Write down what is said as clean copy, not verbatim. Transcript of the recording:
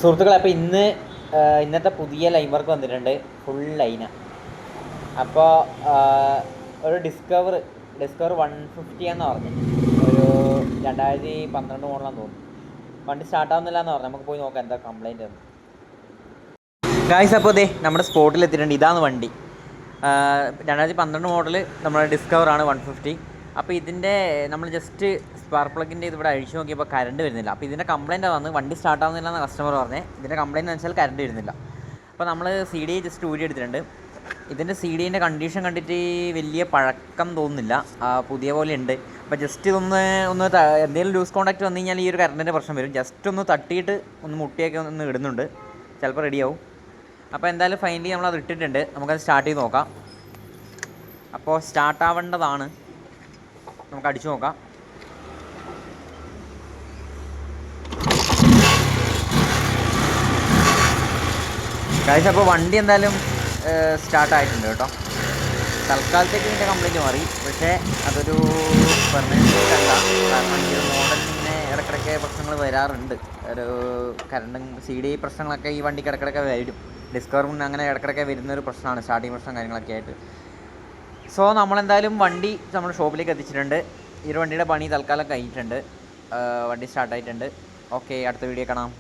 സുഹൃത്തുക്കളെ, അപ്പോൾ ഇന്നത്തെ പുതിയ ലൈൻ വർക്ക് വന്നിട്ടുണ്ട്. ഫുൾ ലൈനാണ്. അപ്പോൾ ഒരു ഡിസ്കവർ 150 എന്നാണ് പറഞ്ഞത്. ഒരു 2012 മോഡലാന്ന് തോന്നുന്നു. വണ്ടി സ്റ്റാർട്ടാവുന്നില്ല എന്ന് പറഞ്ഞു. നമുക്ക് പോയി നോക്കാം എന്താ കംപ്ലൈൻറ്റ് എന്ന്. ഗായ്സ്, അപ്പോൾ നമ്മുടെ സ്പോട്ടിൽ എത്തിയിട്ടുണ്ട്. ഇതാണ് വണ്ടി. 2012 മോഡൽ നമ്മുടെ ഡിസ്കവറാണ് 150. അപ്പോൾ ഇതിൻ്റെ നമ്മൾ ജസ്റ്റ് സ്പാർക്ക് പ്ലഗിൻ്റെ ഇതിവിടെ അഴിച്ചു നോക്കിയപ്പോൾ കറണ്ട് വരുന്നില്ല. അപ്പോൾ ഇതിൻ്റെ കംപ്ലയിൻ്റ് വന്ന് വണ്ടി സ്റ്റാർട്ടാവുന്നില്ല എന്ന് കസ്റ്റമർ പറഞ്ഞത്. ഇതിൻ്റെ കംപ്ലയിൻ്റ് എന്ന് വെച്ചാൽ കറണ്ട് വരുന്നില്ല. അപ്പോൾ നമ്മൾ CD ജസ്റ്റ് ഊരി എടുത്തിട്ടുണ്ട്. ഇതിൻ്റെ CDൻ്റെ കണ്ടീഷൻ കണ്ടിട്ട് വലിയ പഴക്കം തോന്നുന്നില്ല, പുതിയ പോലെ ഉണ്ട്. അപ്പോൾ ജസ്റ്റ് ഇതൊന്ന് എന്തെങ്കിലും ലൂസ് കോൺടാക്റ്റ് വന്നു കഴിഞ്ഞാൽ ഈ ഒരു കറണ്ടിൻ്റെ പ്രശ്നം വരും. ജസ്റ്റ് ഒന്ന് തട്ടിയിട്ട് ഒന്ന് മുട്ടിയൊക്കെ ഒന്ന് ഇടുന്നുണ്ട്, ചിലപ്പോൾ റെഡിയാവും. അപ്പോൾ എന്തായാലും ഫൈനലി നമ്മളത് ഇട്ടിട്ടുണ്ട്. നമുക്കത് സ്റ്റാർട്ട് ചെയ്ത് നോക്കാം. അപ്പോൾ സ്റ്റാർട്ടാവേണ്ടതാണ്, നമുക്ക് അടിച്ചു നോക്കാം. ഗൈസ്, അപ്പോൾ വണ്ടി എന്തായാലും സ്റ്റാർട്ടായിട്ടുണ്ട് കേട്ടോ. തൽക്കാലത്തേക്ക് ഇതിൻ്റെ കംപ്ലയിൻറ്റ് മാറി. പക്ഷേ അതൊരു പെർമനൻ്റ് അല്ല. കാരണം ഈ ഒരു മോഡലിന് ഇങ്ങനെ ഇടയ്ക്കിടയ്ക്ക് പ്രശ്നങ്ങൾ വരാറുണ്ട്. ഒരു കറണ്ടും CD പ്രശ്നങ്ങളൊക്കെ ഈ വണ്ടിക്ക് ഇടയ്ക്കിടയ്ക്ക് വരും. ഡിസ്കവറിന് അങ്ങനെ ഇടയ്ക്കിടയ്ക്ക് വരുന്നൊരു പ്രശ്നമാണ്, സ്റ്റാർട്ടിങ് പ്രശ്നം കാര്യങ്ങളൊക്കെ ആയിട്ട്. സോ നമ്മളെന്തായാലും വണ്ടി നമ്മുടെ ഷോപ്പിലേക്ക് എത്തിച്ചിട്ടുണ്ട്. ഈ ഒരു വണ്ടിയുടെ പണി തൽക്കാലം കഴിഞ്ഞിട്ടുണ്ട്. വണ്ടി സ്റ്റാർട്ടായിട്ടുണ്ട്. ഓക്കെ, അടുത്ത വീഡിയോ കാണാം.